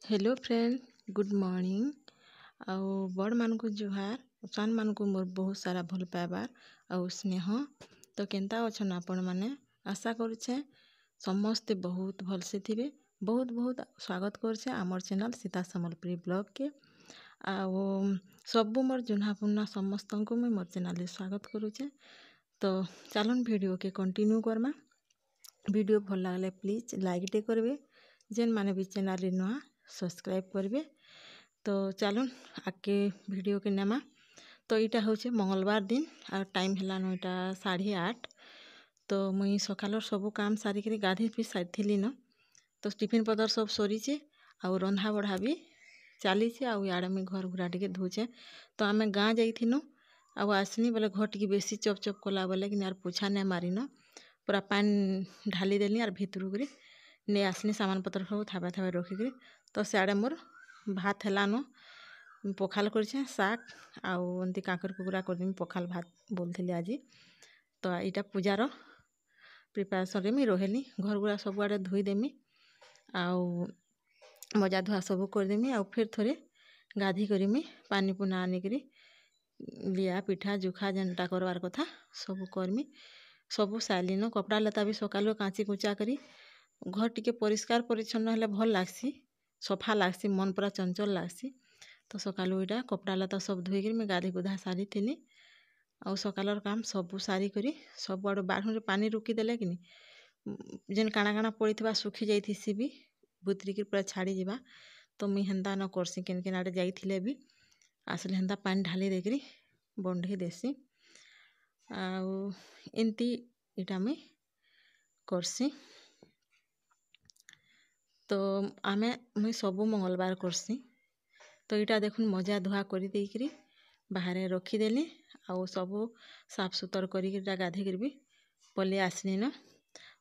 Hello friend, good morning. आउ बड़ मानकु जुहार, सान मानकु मोर बहुत सारा भल पाइबार आउ स्नेह। तो केंता अछन आपण माने? आशा करुछे समस्ते बहुत भलसे थिबे। बहुत बहुत स्वागत करछे आमर चैनल सीता सम्बलपुरी ब्लॉग के। आउ सबु मोर जुन्हा पुन्ना समस्तंकु मुई मोर चैनल रे स्वागत करुछे। तो चलन वीडियो के कंटिन्यू करमा। वीडियो भल लागले प्लीज लाइक टे करबे, जेन माने भी चैनल रे नुआ सब्सक्राइब करबे। तो चलून आगे वीडियो के नेमा। तो इटा होचे मंगलवार दिन और टाइम है 8:30। तो मुई सकाल सबू काम सारिक गाधी भी सारी न। तो टिफिन पदर सब सरीचे आउ रंधा बढ़ा भी चली आड़े मुई घर घुरा टे धोचे। तो आम गाँ जाइनु आउ आसनी बोले घर टी बेसी चप चप कला बोले कि यार पोछा नहीं मारिन, पूरा पानी ढाली देली और भितरक नहीं आसनी सामान पत्र सब थापा थापा रखिक। तो सियाड़े मोर भात हेलान पखाल कर शाग आउ एमती काकर कुकुरा करदेमी पखाल भात बोलती आज। तो यहाँ पूजार प्रिपेरेसन मुई रहेली। घर गुड़ा सब आड़े धोईदेमी आउ मजा धुआ सब करदेमी आउ फिर थोड़े गाधी करमी पानी पुना आनिक लिया पिठा जुखा जेनटा करवार कथा सब करमी। सबू साइलिन कपड़ा लता भी सकाल काची कुचा करी घर टिके परिष्कार परिच्छन्न हेले भल लागसी, सफा लागसी, मन पूरा चंचल लागसी। तो सकालू इटा कपड़ा लता सब धोईक मैं गाधी गुधा सारी थी आउ सकालर काम सबू सारी करी सब आड़ बाढ़ पानी रुकी देले कि जेन काଣା काଣା पड़ी सुखी जाइसी भी बुतरिक पूरा छाड़ी जावा। तो मुई हेन्ता न करसी केन केन आड़े जाइथिले भी आसले हेन्ता पानी ढाली देकरी बंधे देसी आउ एमती इटा मुई करसी। तो आमे मुई सबू मंगलवार करसी। तो इटा देखुन मजा धुआ कर देकरी बाहर रखीदेली आउ सबू साफ सुतर करी गाधे भी पले आसनी न।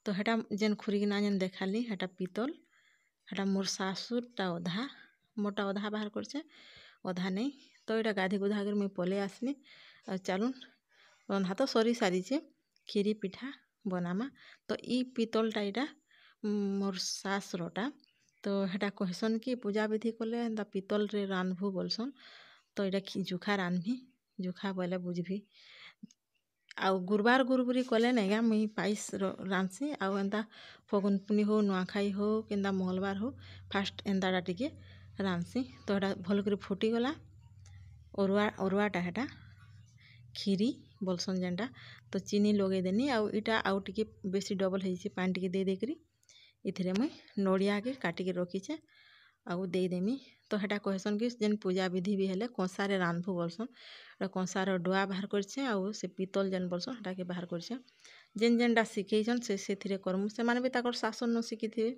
तो हेटा जेन खुरीकिना जेन देखाली हेटा पितल, हेटा मोर सासुरटा अधा मोटा अधा बाहर करछे अधा नहीं। तो इटा गाधी गुधा कर मुई पले आसनी और चलून रंधा तो सरी सारीचे खीरी पिठा बनामा। तो ई पितलटा इटा मोर सासरटा। तो हेटा कहसन कि पूजा विधि कले एंता पितल रे रांधबू बोलसन। तो इटा जुखा रांधभी, जुखा बोले बुझभी। आउ गुरुबार गुरुबुरी कले नहीं मुई पाइस रांधसी आउ एंता फगुन पुनी हो नुआखाई हो कि मंगलवार हो फास्ट एंताटा टिके रांधसी। तो हेटा भल कर फुटीगला अरुआटा हेटा खीरी बोलसन जेनटा। तो चीनी लगे देनी आउ इटा आउ टिके बेसी डबल होइछे पानी टिके दे देकरी इथिरे मुई नड़िया के काटिक रखीचे आउ देदेमी। तो हेटा कहसन कि जेन पूजा विधि भी हेले कंसारे रांधबू बोलसन। कंसार डुआ बाहर करछे आउ से पितल जेन बोलसन हेटा के बाहर करछे। जेन जेनटा शिखेछन से सेथिरे करमु, से माने भी ताकर शासन न शिखिथिबे।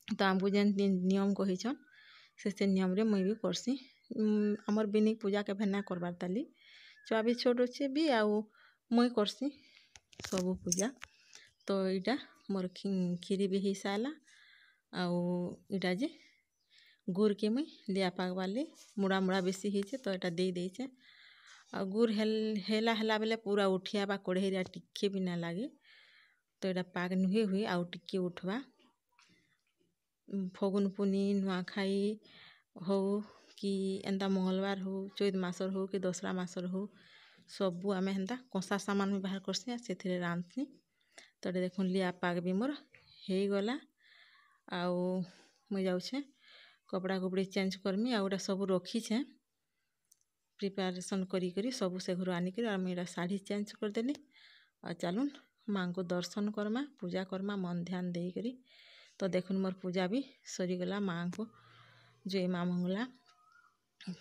तो आमको जेन नियम कहिछन से नियम रे मुई भी करसी। हमर बिनी पूजा के भेना करबार ताली छुआ भी छोट अच्छे भी आउ मुई करसी सबू पूजा। तो इटा मोर खीरी भी ही साला आउ इटा जे गुड़ के मुई लिया पागवाली मुड़ा मुड़ा बेसी होइछे तो इटा दे देइछे। आ गुड़ हेला हेला बेले पूरा उठिया बा कढ़ेरा टिके भी ना लागे। तो इटा पाग नुहे हुए आउ टिके उठवा। फगुन पुनी नुआखाई हो कि एंता मंगलवार हो चैत मासर हो कि दसरा मासर हो सबू आमे हेन्ता कंसा सामान में बाहर करसी से रांधसी। तो देखुन लिया पाग भी मोर हो गला आउ मुई जाऊे कपड़ा कुपड़ी चेंज करमी आउ सब रखीछे प्रिपेरेसन करी करी सबू से घर आनिक मुझे शाढ़ी चेंज करदेली और चलून माँ को दर्शन करमा पूजा करमा मन ध्यान दे करी। तो देखुन मोर पूजा भी सरीगला माँ को जय माँ मंगला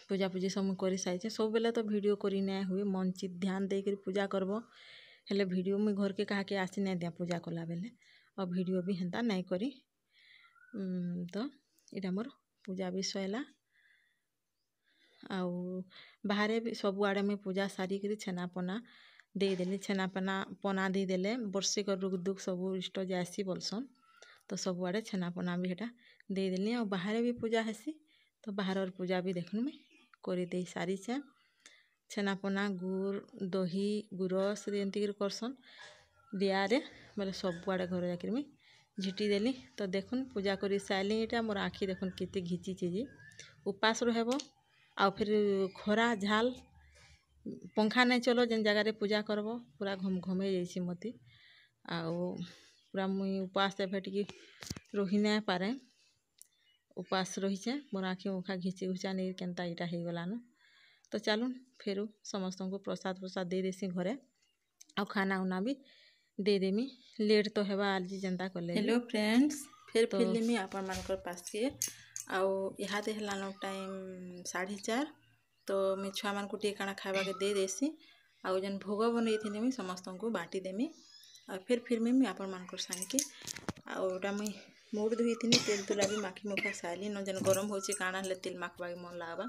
पूजा पूजी सब कर सारी सब बेले तो वीडियो करी ना हुए मन चित ध्यान दे कर पूजा करब हेले वीडियो मुई घर के कहा के आसी ना दिया पूजा कला बेले और वीडियो भी हेन्ता नहीं करी। तो इटा मोर पूजा भी सैला आउ बाहर भी सब आड़े मुई पूजा सारी करी छेना पना देदेली। छेना पना देदेले वर्षे कर रुख दुख सब इष्ट जासी बोलसन। तो सब आड़े छेना पना भी हेटा देदेली और बाहर भी पूजा हेसी। तो बाहर पूजा भी देखुन मुई कर दे सारी छे। छेनापना गुड़ दही गुरस एमती करसन लिया रे बोले सब आड़े घर जाकर मुई झिटी देली तो देखुन पूजा कर सारे यहाँ मोर आखि देखुन केते घिचीचे जे उपास रहब आ फिर खरा झाल पंखा नहीं चलो जेन जगह पूजा करब पूरा घमे जाइए मती आउ पूरा मुई उपास एभे टिके रही नहीं पारे उपास रहीचे मोर आखि मुखा घिची घुचा नहीं केनता इटा हो गलान तो चलून फेरू समस्त को प्रसाद प्रसाद दे देसी घरे आ खाना उना भी दे देमी लेट तो हेबा आज जेनता कले। हेलो फ्रेंड्स फिर तो फिल्मी आपण मानकर पास के आउ इहादे हलानो टाइम 4:30 तो मैं छुआ मान को टे काना खावा के दे देसी आउ जन भोग बनै थिने मी समस्त को बाटी देमी और फिर मैं आपण मानकर संग के आउटा मुई मुड़ धोई थिनी तेल तुला भी माखी मुखा साली न जन गरम होची काना ले तेल माखबा के मन लागबा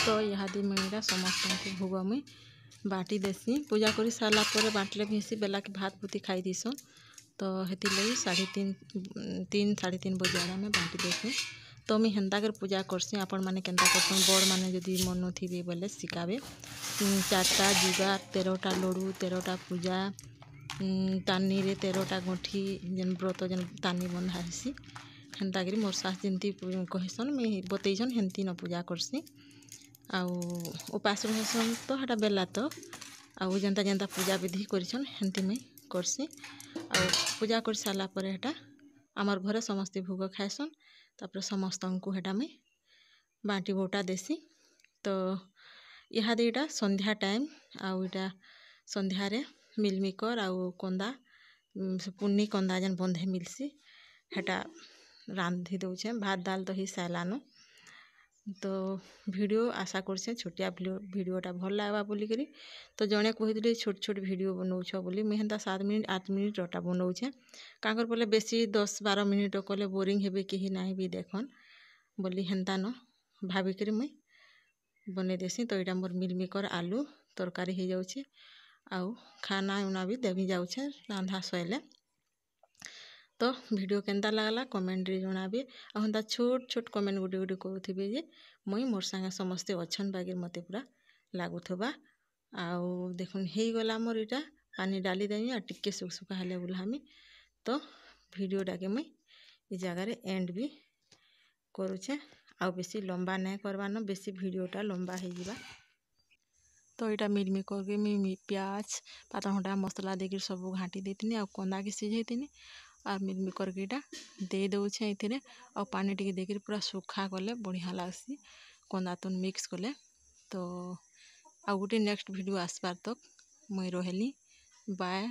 तो इहादे मुईरा समस्त को भोग मुई बाटी देसी पूजा करी सारा पर बाटले भी बेला के भात भूति खाई दीसो तो हेती लगी 3:30 बजे आड़ा में बाटी देसी तो मुझे हेन्ता कर पूजा करसी आपण माने केन्ता करसन बड़ माने जदि मन थे बोले शिखाबे 4टा जुगार 13टा लड़ू 13टा पूजा तानी रे 13टा गोठी जेन व्रत जेन तानी बंधा हेसी हेन्ता करी मोर सास जमती कहसन मुझे बतईसन हेन्ती न पूजा करसी आउ उपास रहसन तो हटा बेला तो आउ जेनता जेनता पूजा विधि करछन हेन्ती मुई करसी आउ पूजा कर सारा पर हेटा आमर घरे समस्ते भोग खाएसन तापर समस्त को हेटा मुई बाटी बोटा देसी तो इहादे इटा संध्या टाइम आउ इटा संध्या रे मिलमिकर आउ कंदा पुन्नी कंदा जेन बंधे मिलसी हेटा रांधि दउछे भात दाल तो ही सालानो तो वीडियो आशा करछे छोटिया वीडियोटा भल लागबा बोली करी तो जणे कहिदले छोट छोट वीडियो बनौछ बोली मुई हेन्ता 7 मिनट 8 मिनट रटा बनौछे काकर बोले बेसी 10-12 मिनट कले बोरिंग हेबे केही नाही भी देखन बोली हेन्ता न भाभी करी मुई बने देसी तो इटा मोर मिलमिकर आलू तरकारी हो जाउछे आउ खाना उना भी देवी जाउछे रांधा सैले तो वीडियो केन्ता लागला कमेंट रे जणाबे आ हंता छोट छोट कमेंट गुटे गुटे करूथिबे जे मुई मोर संगे समस्ते अच्छन बागे मते पूरा लागुथबा आउ देखुन हेई गला मोर इटा पानी डाली देमी आ टिक्के सुखसुखा हेले बुल्हामी तो वीडियोटा के मुई इ जगह रे एंड भी करूछे आउ बेसी लंबा नहीं करवान बेसी वीडियोटा लंबा हो जिबा तो इटा मिलमिकर के मी प्याज पातलघंटा मसला देकर सब घाटी देथिनी आ कंदा के सिझेथिनी और मिलमिकर के इटा दे दउछे इथिरे आ पानी टिके देकर पूरा सुखा कले बढ़िया लागसी कंदा तुन मिक्स कले तो आ गुटे नेक्स्ट वीडियो आसबार तक मुई रहली बाय।